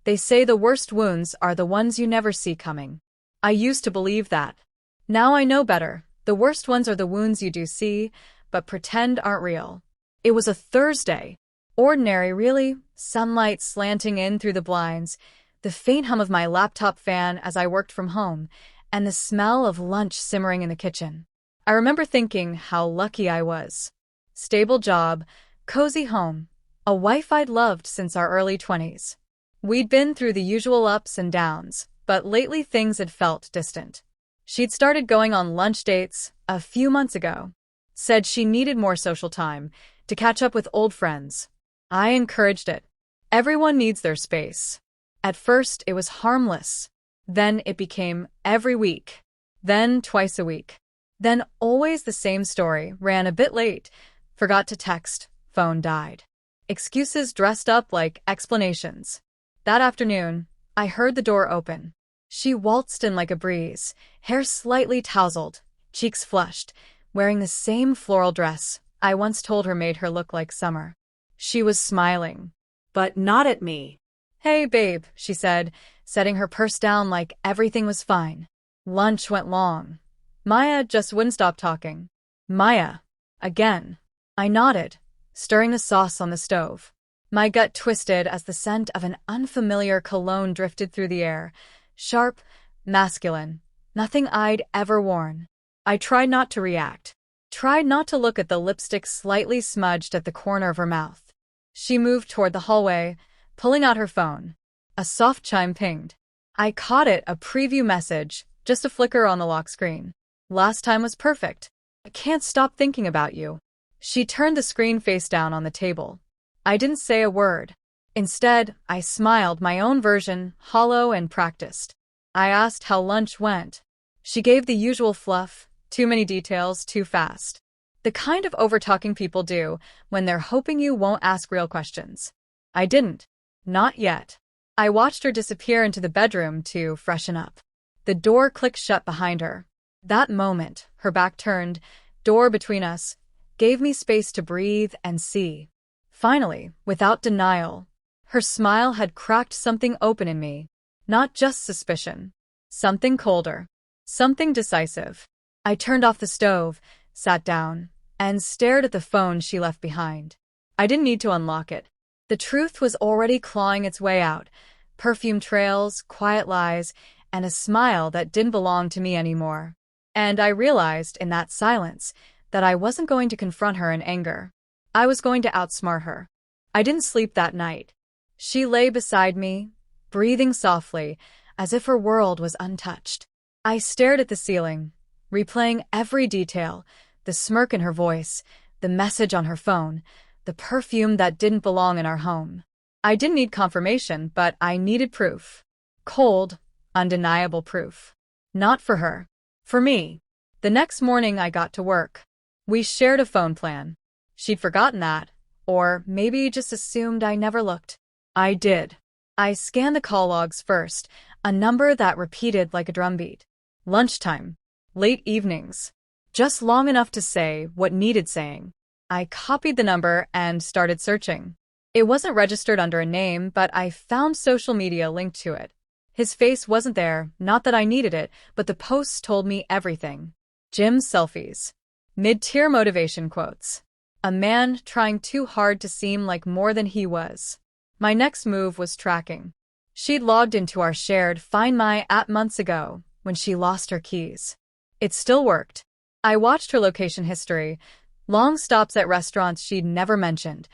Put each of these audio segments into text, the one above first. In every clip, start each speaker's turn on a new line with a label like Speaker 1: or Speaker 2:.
Speaker 1: They say the worst wounds are the ones you never see coming. I used to believe that. Now I know better. The worst ones are the wounds you do see, but pretend aren't real. It was a Thursday. Ordinary, really. Sunlight slanting in through the blinds, the faint hum of my laptop fan as I worked from home, and the smell of lunch simmering in the kitchen. I remember thinking how lucky I was. Stable job, cozy home, a wife I'd loved since our early 20s. We'd been through the usual ups and downs, but lately things had felt distant. She'd started going on lunch dates a few months ago. Said she needed more social time to catch up with old friends. I encouraged it. Everyone needs their space. At first, it was harmless. Then it became every week. Then twice a week. Then always the same story. Ran a bit late. Forgot to text. Phone died. Excuses dressed up like explanations. That afternoon, I heard the door open. She waltzed in like a breeze, hair slightly tousled, cheeks flushed, wearing the same floral dress I once told her made her look like summer. She was smiling, but not at me. "Hey, babe," she said, setting her purse down like everything was fine. Lunch went long. Maya just wouldn't stop talking. "Maya." Again. I nodded, stirring the sauce on the stove. My gut twisted as the scent of an unfamiliar cologne drifted through the air. Sharp, masculine, nothing I'd ever worn. I tried not to react. Tried not to look at the lipstick slightly smudged at the corner of her mouth. She moved toward the hallway, pulling out her phone. A soft chime pinged. I caught it, a preview message, just a flicker on the lock screen. "Last time was perfect. I can't stop thinking about you." She turned the screen face down on the table. I didn't say a word. Instead, I smiled, my own version, hollow and practiced. I asked how lunch went. She gave the usual fluff, too many details, too fast. The kind of over-talking people do when they're hoping you won't ask real questions. I didn't. Not yet. I watched her disappear into the bedroom to freshen up. The door clicked shut behind her. That moment, her back turned, door between us, gave me space to breathe and see. Finally, without denial, her smile had cracked something open in me. Not just suspicion. Something colder. Something decisive. I turned off the stove, sat down, and stared at the phone she left behind. I didn't need to unlock it. The truth was already clawing its way out. Perfume trails, quiet lies, and a smile that didn't belong to me anymore. And I realized in that silence that I wasn't going to confront her in anger. I was going to outsmart her. I didn't sleep that night. She lay beside me, breathing softly, as if her world was untouched. I stared at the ceiling, replaying every detail, the smirk in her voice, the message on her phone, the perfume that didn't belong in our home. I didn't need confirmation, but I needed proof. Cold, undeniable proof. Not for her. For me. The next morning I got to work. We shared a phone plan. She'd forgotten that, or maybe just assumed I never looked. I did. I scanned the call logs first, a number that repeated like a drumbeat. Lunchtime. Late evenings. Just long enough to say what needed saying. I copied the number and started searching. It wasn't registered under a name, but I found social media linked to it. His face wasn't there, not that I needed it, but the posts told me everything. Gym selfies. Mid-tier motivation quotes. A man trying too hard to seem like more than he was. My next move was tracking. She'd logged into our shared Find My app months ago, when she lost her keys. It still worked. I watched her location history, long stops at restaurants she'd never mentioned,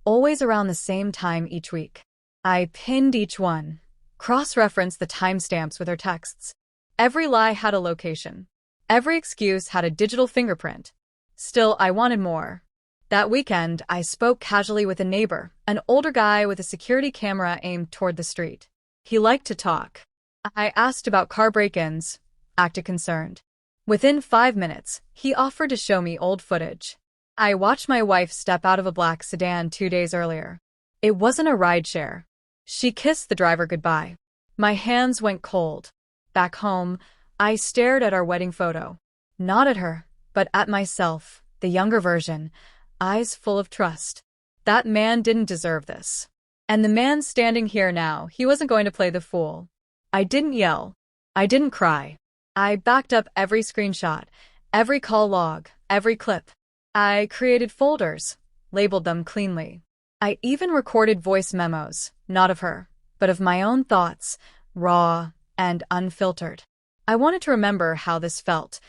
Speaker 1: always around the same time each week. I pinned each one, cross-referenced the timestamps with her texts. Every lie had a location. Every excuse had a digital fingerprint. Still, I wanted more. That weekend, I spoke casually with a neighbor, an older guy with a security camera aimed toward the street. He liked to talk. I asked about car break-ins, acted concerned. Within 5 minutes, he offered to show me old footage. I watched my wife step out of a black sedan 2 days earlier. It wasn't a rideshare. She kissed the driver goodbye. My hands went cold. Back home, I stared at our wedding photo. Not at her, but at myself, the younger version, eyes full of trust. That man didn't deserve this. And the man standing here now, he wasn't going to play the fool. I didn't yell. I didn't cry. I backed up every screenshot, every call log, every clip. I created folders, labeled them cleanly. I even recorded voice memos, not of her, but of my own thoughts, raw and unfiltered. I wanted to remember how this felt.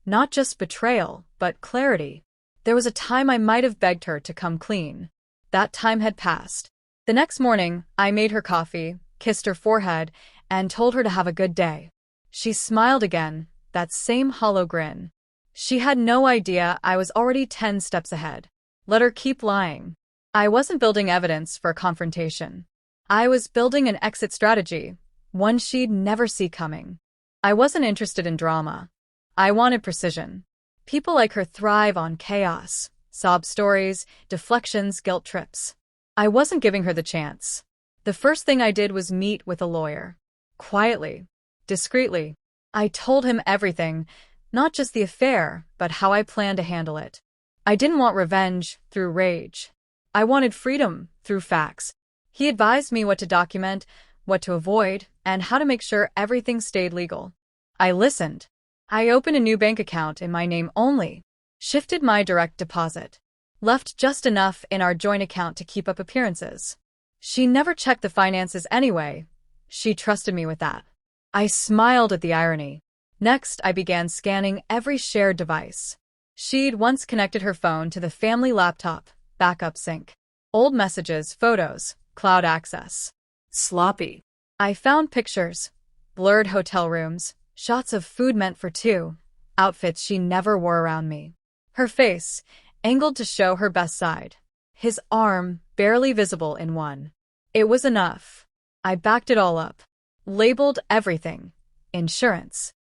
Speaker 1: Not just betrayal, but clarity. There was a time I might have begged her to come clean. That time had passed. The next morning, I made her coffee, kissed her forehead, and told her to have a good day. She smiled again, that same hollow grin. She had no idea I was already 10 steps ahead. Let her keep lying. I wasn't building evidence for a confrontation. I was building an exit strategy, one she'd never see coming. I wasn't interested in drama. I wanted precision. People like her thrive on chaos, sob stories, deflections, guilt trips. I wasn't giving her the chance. The first thing I did was meet with a lawyer. Quietly, discreetly. I told him everything, not just the affair, but how I planned to handle it. I didn't want revenge through rage. I wanted freedom through facts. He advised me what to document, what to avoid, and how to make sure everything stayed legal. I listened. I opened a new bank account in my name only, shifted my direct deposit, left just enough in our joint account to keep up appearances. She never checked the finances anyway. She trusted me with that. I smiled at the irony. Next, I began scanning every shared device. She'd once connected her phone to the family laptop, backup sync. Old messages, photos, cloud access. Sloppy. I found pictures, blurred hotel rooms, shots of food meant for two, outfits she never wore around me. Her face, angled to show her best side. His arm, barely visible in one. It was enough. I backed it all up. Labeled everything. Insurance.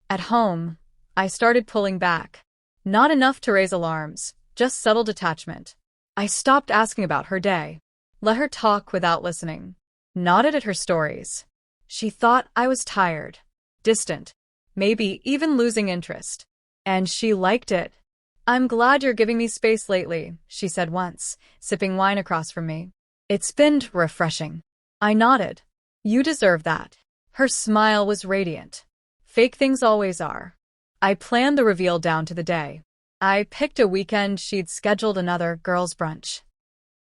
Speaker 1: At home, I started pulling back. Not enough to raise alarms, just subtle detachment. I stopped asking about her day. Let her talk without listening. Nodded at her stories. She thought I was tired, distant, maybe even losing interest. And she liked it. "I'm glad you're giving me space lately," she said once, sipping wine across from me. "It's been refreshing." I nodded. "You deserve that." Her smile was radiant. Fake things always are. I planned the reveal down to the day. I picked a weekend she'd scheduled another girls' brunch.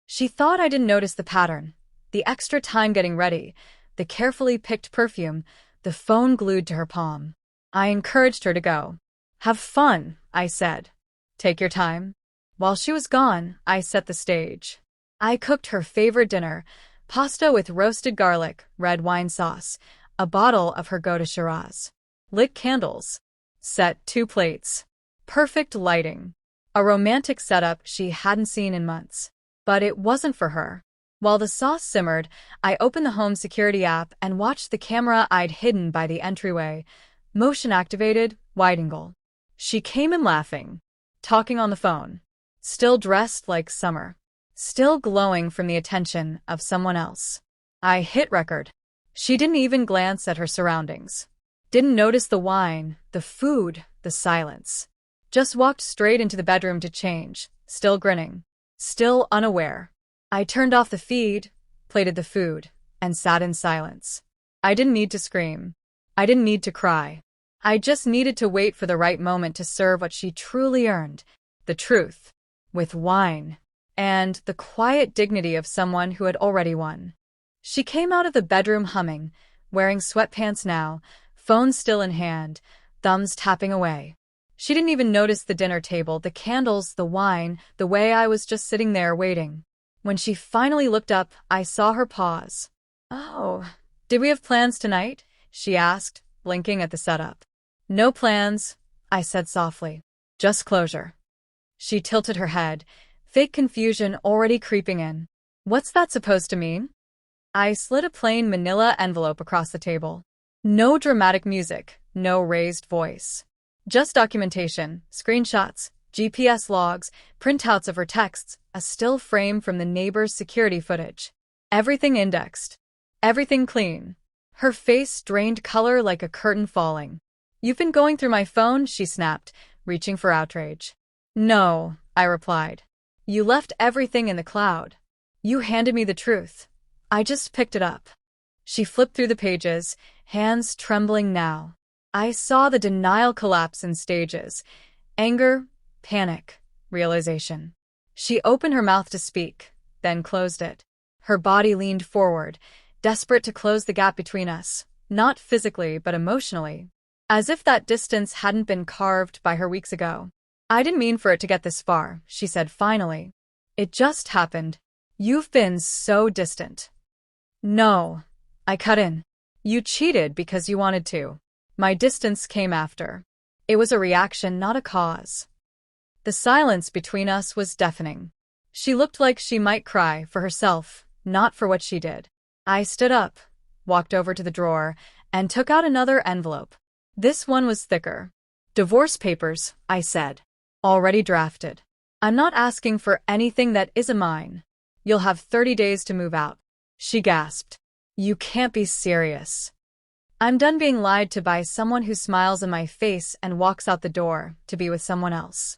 Speaker 1: She thought I didn't notice the pattern. The extra time getting ready, the carefully picked perfume, the phone glued to her palm. I encouraged her to go. "Have fun," I said. "Take your time." While she was gone, I set the stage. I cooked her favorite dinner, pasta with roasted garlic, red wine sauce, a bottle of her go-to Shiraz. Lit candles. Set 2 plates. Perfect lighting. A romantic setup she hadn't seen in months. But it wasn't for her. While the sauce simmered, I opened the home security app and watched the camera I'd hidden by the entryway. Motion-activated, wide-angle. She came in laughing, talking on the phone. Still dressed like summer. Still glowing from the attention of someone else. I hit record. She didn't even glance at her surroundings. Didn't notice the wine, the food, the silence. Just walked straight into the bedroom to change, still grinning. Still unaware. I turned off the feed, plated the food, and sat in silence. I didn't need to scream. I didn't need to cry. I just needed to wait for the right moment to serve what she truly earned, the truth, with wine, and the quiet dignity of someone who had already won. She came out of the bedroom humming, wearing sweatpants now, phone still in hand, thumbs tapping away. She didn't even notice the dinner table, the candles, the wine, the way I was just sitting there waiting. When she finally looked up, I saw her pause. "Oh, did we have plans tonight?" she asked, blinking at the setup. "No plans," I said softly. "Just closure." She tilted her head, fake confusion already creeping in. "What's that supposed to mean?" I slid a plain manila envelope across the table. No dramatic music, no raised voice. Just documentation, screenshots, GPS logs, printouts of her texts, a still frame from the neighbor's security footage. Everything indexed. Everything clean. Her face drained color like a curtain falling. "You've been going through my phone," she snapped, reaching for outrage. "No," I replied. "You left everything in the cloud. You handed me the truth. I just picked it up. She flipped through the pages, hands trembling now. I saw the denial collapse in stages. Anger, panic, realization. She opened her mouth to speak, then closed it. Her body leaned forward, desperate to close the gap between us, not physically but emotionally. As if that distance hadn't been carved by her weeks ago. I didn't mean for it to get this far, she said finally. It just happened. You've been so distant. No. I cut in. You cheated because you wanted to. My distance came after. It was a reaction, not a cause. The silence between us was deafening. She looked like she might cry for herself, not for what she did. I stood up, walked over to the drawer, and took out another envelope. This one was thicker. Divorce papers, I said. Already drafted. I'm not asking for anything that isn't mine. You'll have 30 days to move out. She gasped. You can't be serious. I'm done being lied to by someone who smiles in my face and walks out the door to be with someone else.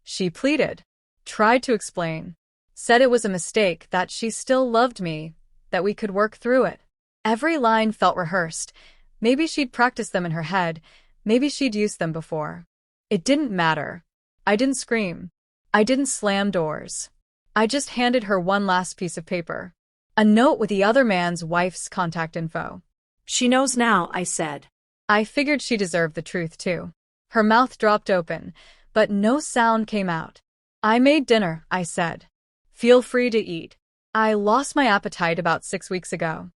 Speaker 1: She pleaded, tried to explain, said it was a mistake, that she still loved me, that we could work through it. Every line felt rehearsed. Maybe she'd practiced them in her head, maybe she'd used them before. It didn't matter. I didn't scream. I didn't slam doors. I just handed her one last piece of paper. A note with the other man's wife's contact info.
Speaker 2: She knows now, I said.
Speaker 1: I figured she deserved the truth too. Her mouth dropped open, but no sound came out. I made dinner, I said. Feel free to eat. I lost my appetite about 6 weeks ago.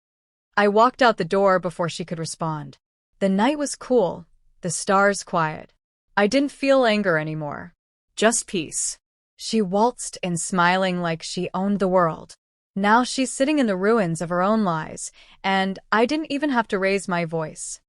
Speaker 1: I walked out the door before she could respond. The night was cool, the stars quiet. I didn't feel anger anymore. Just peace. She waltzed in, smiling like she owned the world. Now she's sitting in the ruins of her own lies, and I didn't even have to raise my voice.